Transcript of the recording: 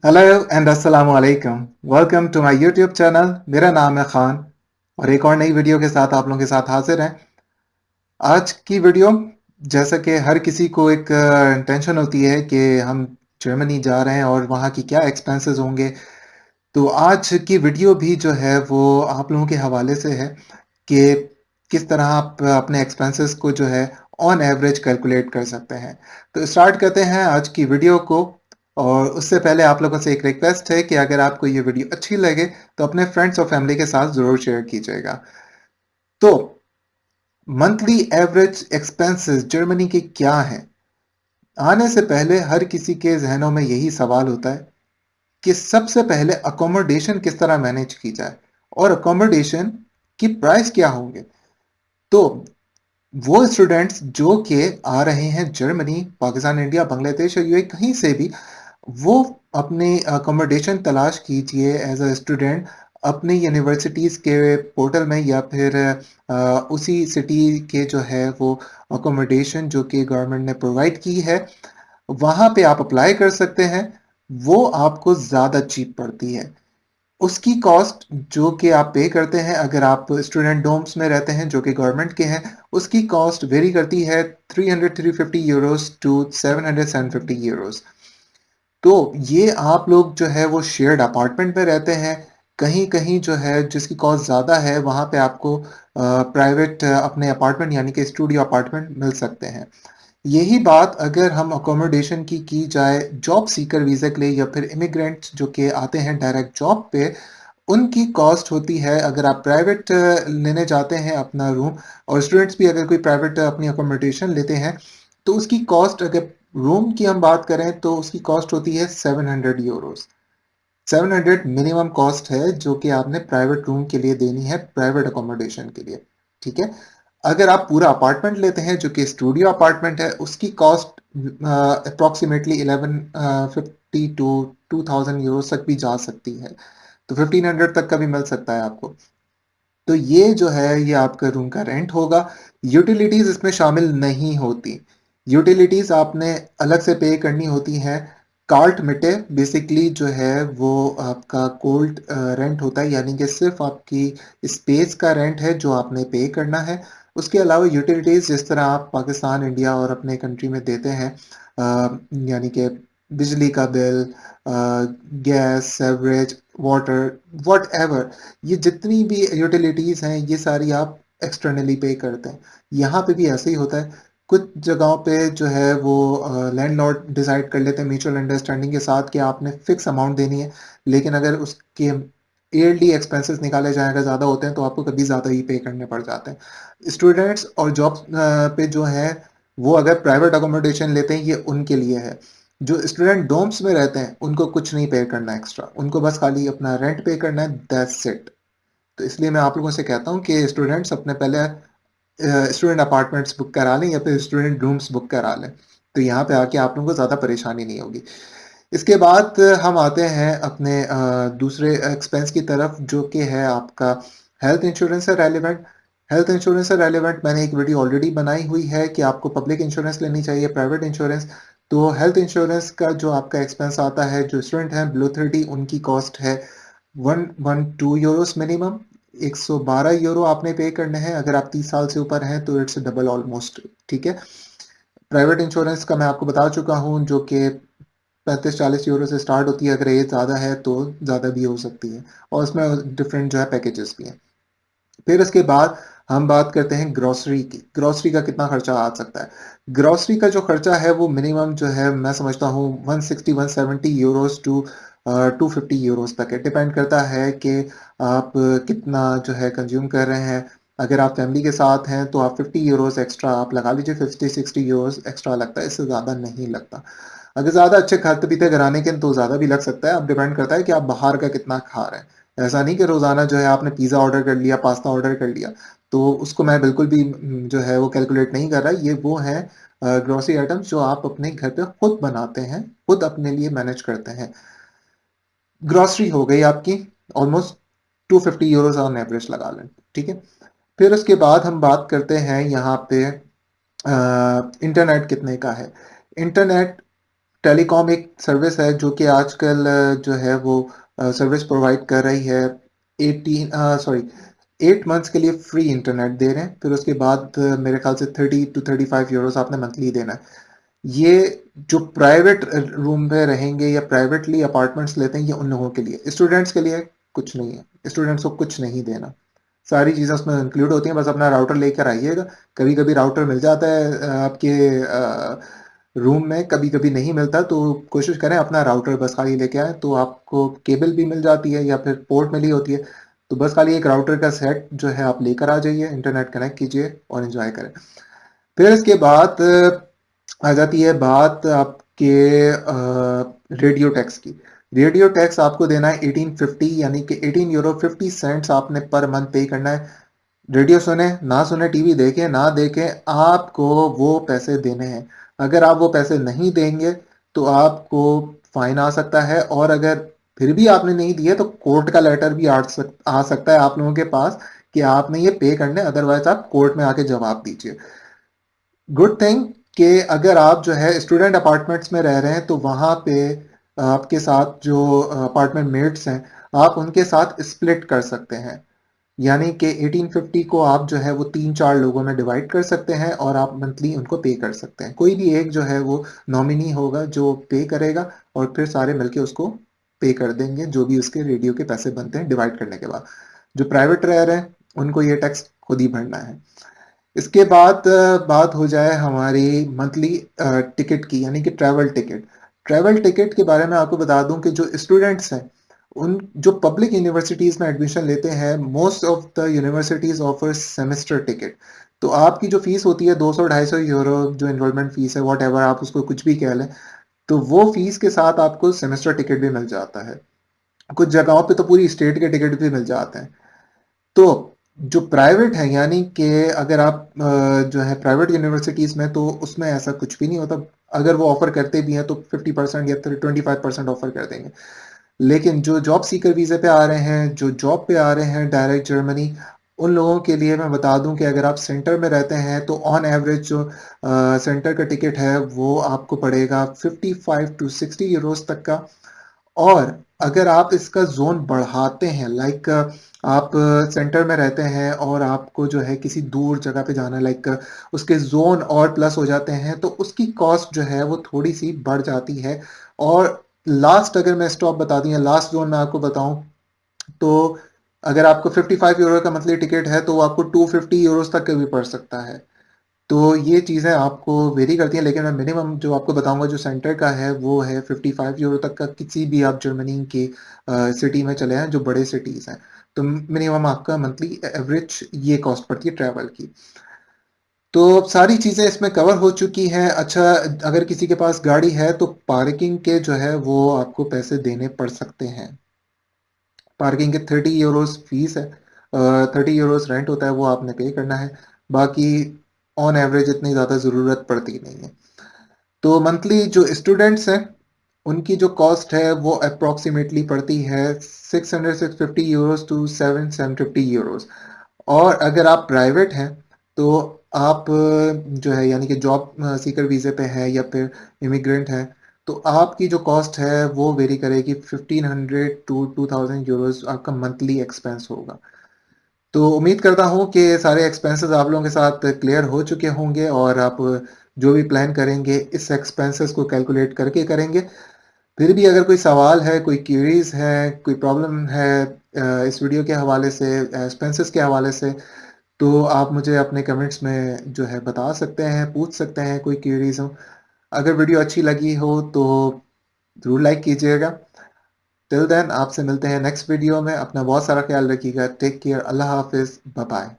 Hello and अस्सलाम वालेकुम। Welcome to my YouTube channel. मेरा नाम है खान और एक और नई वीडियो के साथ आप लोगों के साथ हाजिर हैं। आज की वीडियो, जैसा कि हर किसी को एक टेंशन होती है कि हम जर्मनी जा रहे हैं और वहाँ की क्या एक्सपेंसेस होंगे, तो आज की वीडियो भी जो है वो आप लोगों के हवाले से है कि किस तरह आप अपने एक्सपेंसेस को जो है ऑन एवरेज कैलकुलेट कर सकते हैं। तो स्टार्ट करते हैं आज की वीडियो को। और उससे पहले आप लोगों से एक रिक्वेस्ट है कि अगर आपको ये वीडियो अच्छी लगे तो अपने फ्रेंड्स और फैमिली के साथ ज़रूर शेयर कीजिएगा। तो मंथली एवरेज एक्सपेंसेस जर्मनी के क्या हैं? आने से पहले हर किसी के जहनों में यही सवाल होता है कि सबसे पहले अकोमोडेशन किस तरह मैनेज की जाए और अकोमोडेशन की प्राइस क्या होंगे। तो वो स्टूडेंट्स जो कि आ रहे हैं जर्मनी, पाकिस्तान, इंडिया, बांग्लादेश या यूएई कहीं से भी, वो अपनी अकोमोडेशन तलाश कीजिए एज अ स्टूडेंट अपनी यूनिवर्सिटीज़ के पोर्टल में या फिर उसी सिटी के जो है वो अकोमोडेशन जो कि गवर्नमेंट ने प्रोवाइड की है, वहाँ पे आप अप्लाई कर सकते हैं। वो आपको ज़्यादा चीप पड़ती है। उसकी कॉस्ट जो कि आप पे करते हैं अगर आप स्टूडेंट डोम्स में रहते हैं जो कि गवर्नमेंट के हैं, उसकी कॉस्ट वेरी करती है 300-350 यूरोस टू 700-750 यूरोस। तो ये आप लोग जो है वो शेयर्ड अपार्टमेंट में रहते हैं। कहीं-कहीं जो है जिसकी कॉस्ट ज़्यादा है वहाँ पे आपको प्राइवेट अपने अपार्टमेंट यानी कि स्टूडियो अपार्टमेंट मिल सकते हैं। यही बात अगर हम अकोमोडेशन की जाए जॉब सीकर वीज़ा के लिए या फिर इमिग्रेंट्स जो कि आते हैं डायरेक्ट जॉब पे, उनकी कॉस्ट होती है अगर आप प्राइवेट लेने जाते हैं अपना रूम, और स्टूडेंट्स भी अगर कोई प्राइवेट अपनी अकोमोडेशन लेते हैं, तो उसकी कॉस्ट अगर रूम की हम बात करें तो उसकी कॉस्ट होती है 700 यूरोस। 700 मिनिमम कॉस्ट है जो कि आपने प्राइवेट रूम के लिए देनी है, प्राइवेट अकोमोडेशन के लिए। ठीक है। अगर आप पूरा अपार्टमेंट लेते हैं जो कि स्टूडियो अपार्टमेंट है, उसकी कॉस्ट अप्रोक्सीमेटली 1150 टू 2000 यूरो तक भी जा सकती है। तो 1500 तक का भी मिल सकता है आपको। तो ये जो है ये आपका रूम का रेंट होगा। यूटिलिटीज इसमें शामिल नहीं होती। यूटिलिटीज आपने अलग से पे करनी होती हैं। कार्ट मिटे बेसिकली जो है वो आपका कोल्ड रेंट होता है, यानी कि सिर्फ आपकी स्पेस का रेंट है जो आपने पे करना है। उसके अलावा यूटिलिटीज जिस तरह आप पाकिस्तान, इंडिया और अपने कंट्री में देते हैं, यानी कि बिजली का bill, gas, sewerage, water, whatever, ये जितनी भी यूटिलिटीज़ हैं ये सारी आप एक्सटर्नली पे करते हैं। यहाँ पे भी ऐसे ही होता है। कुछ जगहों पे जो है वो लैंडलॉर्ड डिसाइड कर लेते हैं म्यूचुअल अंडरस्टैंडिंग के साथ कि आपने फिक्स अमाउंट देनी है, लेकिन अगर उसके ईयरली एक्सपेंसेस निकाले जाए अगर ज़्यादा होते हैं तो आपको कभी ज़्यादा ही पे करने पड़ जाते हैं। स्टूडेंट्स और जॉब पे जो हैं वो अगर प्राइवेट अकोमोडेशन लेते हैं ये उनके लिए है। जो स्टूडेंट डोम्स में रहते हैं उनको कुछ नहीं पे करना एक्स्ट्रा, उनको बस खाली अपना रेंट पे करना है, दैट्स इट। तो इसलिए मैं आप लोगों से कहता हूँ कि स्टूडेंट्स अपने पहले स्टूडेंट अपार्टमेंट्स बुक करा लें या फिर स्टूडेंट रूम्स बुक करा लें, तो यहाँ पे आके आप लोगों को ज़्यादा परेशानी नहीं होगी। इसके बाद हम आते हैं अपने दूसरे एक्सपेंस की तरफ जो कि है आपका हेल्थ इंश्योरेंस से रेलिवेंट। हेल्थ इंश्योरेंस से रेलिवेंट मैंने एक वीडियो ऑलरेडी बनाई हुई है कि आपको पब्लिक इंश्योरेंस लेनी चाहिए, प्राइवेट इंश्योरेंस। तो हेल्थ इंश्योरेंस का जो आपका एक्सपेंस आता है, जो स्टूडेंट हैं बिलो 30, उनकी कॉस्ट है 112 यूरोस मिनिमम। 112 यूरो आपने पे करने हैं। अगर आप 30 साल से ऊपर हैं तो इट्स डबल ऑलमोस्ट। ठीक है। प्राइवेट इंश्योरेंस का मैं आपको बता चुका हूँ जो कि 35-40 यूरो से स्टार्ट होती है। अगर एज ज़्यादा है तो ज़्यादा भी हो सकती है, और उसमें डिफरेंट जो है पैकेजेस भी हैं। फिर इसके बाद हम बात करते हैं ग्रोसरी की। ग्रोसरी का कितना खर्चा आ सकता है? ग्रोसरी का जो खर्चा है वो मिनिमम जो है मैं समझता हूँ 160-170 यूरोस टू 250 यूरोस तक है। डिपेंड करता है कि आप कितना जो है कंज्यूम कर रहे हैं। अगर आप फैमिली के साथ हैं तो आप 50 यूरोस एक्स्ट्रा आप लगा लीजिए, 50-60 यूरोस एक्स्ट्रा लगता है, इससे ज़्यादा नहीं लगता। अगर ज़्यादा अच्छे खाते पीते घराने के हैं तो ज़्यादा भी लग सकता है। अब डिपेंड करता है कि आप बाहर का कितना खा रहे हैं। ऐसा नहीं कि रोज़ाना जो है आपने पिज़्ज़ा ऑर्डर कर लिया, पास्ता ऑर्डर कर लिया, तो उसको मैं बिल्कुल भी जो है वो कैलकुलेट नहीं कर रहा। ये वो हैं ग्रोसरी आइटम्स जो आप अपने घर पे खुद बनाते हैं, खुद अपने लिए मैनेज करते हैं। ग्रोसरी हो गई आपकी ऑलमोस्ट 250 यूरोज़ ऑन एवरेज लगा लें। ठीक है। फिर उसके बाद हम बात करते हैं यहाँ पे इंटरनेट कितने का है। इंटरनेट टेलीकॉम एक सर्विस है जो कि आजकल जो है वो सर्विस प्रोवाइड कर रही है। 8 मंथ्स के लिए फ्री इंटरनेट दे रहे हैं, फिर उसके बाद मेरे ख्याल से 30 टू 35 यूरोस आपने मंथली देना है। ये जो प्राइवेट रूम पे रहेंगे या प्राइवेटली अपार्टमेंट्स लेते हैं, ये उन लोगों के लिए, स्टूडेंट्स के लिए कुछ नहीं है। स्टूडेंट्स को कुछ नहीं देना, सारी चीज़ें उसमें इंक्लूड होती हैं। बस अपना राउटर लेकर आइएगा। कभी कभी राउटर मिल जाता है आपके रूम में, कभी कभी नहीं मिलता, तो कोशिश करें अपना राउटर बस खाली लेके आए, तो आपको केबल भी मिल जाती है या फिर पोर्ट मिली होती है। तो बस खाली एक राउटर का सेट जो है आप लेकर आ जाइए, इंटरनेट कनेक्ट कीजिए और एंजॉय करें। फिर इसके बाद आ जाती है बात आपके रेडियो टैक्स की। रेडियो टैक्स आपको देना है 1850, यानी कि 18 यूरो 50 सेंट्स आपने पर मंथ पे करना है। रेडियो सुने ना सुने, टीवी देखें ना देखें, आपको वो पैसे देने हैं। अगर आप वो पैसे नहीं देंगे तो आपको फाइन आ सकता है, और अगर फिर भी आपने नहीं दिए तो कोर्ट का लेटर भी आ सकता है आप लोगों के पास कि आपने ये पे करने, अदरवाइज आप कोर्ट में आके जवाब दीजिए। गुड थिंग कि अगर आप जो है स्टूडेंट अपार्टमेंट्स में रह रहे हैं तो वहाँ पे आपके साथ जो अपार्टमेंट मेट्स हैं, आप उनके साथ स्प्लिट कर सकते हैं। यानी कि 1850 को आप जो है वो 3-4 लोगों में डिवाइड कर सकते हैं और आप मंथली उनको पे कर सकते हैं। कोई भी एक जो है वो नॉमिनी होगा जो पे करेगा, और फिर सारे मिलके उसको पे कर देंगे, जो भी उसके रेडियो के पैसे बनते हैं डिवाइड करने के बाद। जो प्राइवेट रह रहे हैं उनको ये टैक्स खुद ही भरना है। इसके बाद बात हो जाए हमारी मंथली टिकट की, यानी कि ट्रैवल टिकट। ट्रैवल टिकट के बारे में आपको बता दूं कि जो स्टूडेंट्स हैं, उन जो पब्लिक यूनिवर्सिटीज़ में एडमिशन लेते हैं, most of the universities offer semester ticket. तो आपकी जो फीस होती है 200-250 यूरो, जो इन्रोलमेंट फीस है, वॉट एवर आप उसको कुछ भी कह लें, तो वो फीस के साथ आपको सेमेस्टर टिकट भी मिल जाता है। कुछ जगहों पे तो पूरी स्टेट के टिकट भी मिल जाते हैं। तो जो प्राइवेट है, यानी कि अगर आप जो है प्राइवेट यूनिवर्सिटीज़ में, तो उसमें ऐसा कुछ भी नहीं होता। अगर वो ऑफर करते भी हैं तो 50% या 25% ऑफर कर देंगे। लेकिन जो जॉब सीकर वीज़े पे आ रहे हैं, जो जॉब पे आ रहे हैं डायरेक्ट जर्मनी, उन लोगों के लिए मैं बता दूं कि अगर आप सेंटर में रहते हैं तो ऑन एवरेज जो सेंटर का टिकट है वो आपको पड़ेगा 55 टू 60 यूरोस तक का। और अगर आप इसका जोन बढ़ाते हैं, लाइक आप सेंटर में रहते हैं और आपको जो है किसी दूर जगह पे जाना है, लाइक उसके जोन और प्लस हो जाते हैं, तो उसकी कॉस्ट जो है वो थोड़ी सी बढ़ जाती है। और लास्ट अगर मैं स्टॉप बता दूं, या लास्ट जोन मैं आपको बताऊं, तो अगर आपको 55 यूरो का मंथली टिकट है तो वो आपको 250 यूरोस तक का भी पड़ सकता है। तो ये चीज़ें आपको वेरी करती हैं, लेकिन मैं मिनिमम जो आपको बताऊंगा जो सेंटर का है वो है 55 यूरो तक का। किसी भी आप जर्मनी के सिटी में चले हैं जो बड़े सिटीज़ हैं, तो मिनिमम आपका मंथली एवरेज ये कॉस्ट पड़ती है ट्रैवल की। तो अब सारी चीज़ें इसमें कवर हो चुकी हैं। अच्छा, अगर किसी के पास गाड़ी है तो पार्किंग के जो है वो आपको पैसे देने पड़ सकते हैं। पार्किंग के 30 यूरोस फीस है, 30 यूरोस रेंट होता है, वो आपने पे करना है। बाकी ऑन एवरेज इतनी ज़्यादा ज़रूरत पड़ती नहीं है। तो मंथली जो स्टूडेंट्स हैं उनकी जो कॉस्ट है वो अप्रॉक्सीमेटली पड़ती है 650 यूरोस टू 750 यूरोस। और अगर आप प्राइवेट हैं तो आप जो है यानी कि जॉब सीकर वीज़े पे है या फिर इमिग्रेंट हैं, तो आपकी जो कॉस्ट है वो वेरी करेगी। 1500 टू 2000 यूरोस आपका मंथली एक्सपेंस होगा। तो उम्मीद करता हूँ कि सारे एक्सपेंसेस आप लोगों के साथ क्लियर हो चुके होंगे, और आप जो भी प्लान करेंगे इस एक्सपेंसेस को कैलकुलेट करके करेंगे। फिर भी अगर कोई सवाल है, कोई क्यूरीज है, कोई प्रॉब्लम है इस वीडियो के हवाले से, एक्सपेंसेस के हवाले से, तो आप मुझे अपने कमेंट्स में जो है बता सकते हैं, पूछ सकते हैं, कोई क्यूरीज हो। अगर वीडियो अच्छी लगी हो तो ज़रूर लाइक कीजिएगा। टिल देन आपसे मिलते हैं नेक्स्ट वीडियो में। अपना बहुत सारा ख्याल रखिएगा। Take care. अल्लाह हाफिज़। Bye bye.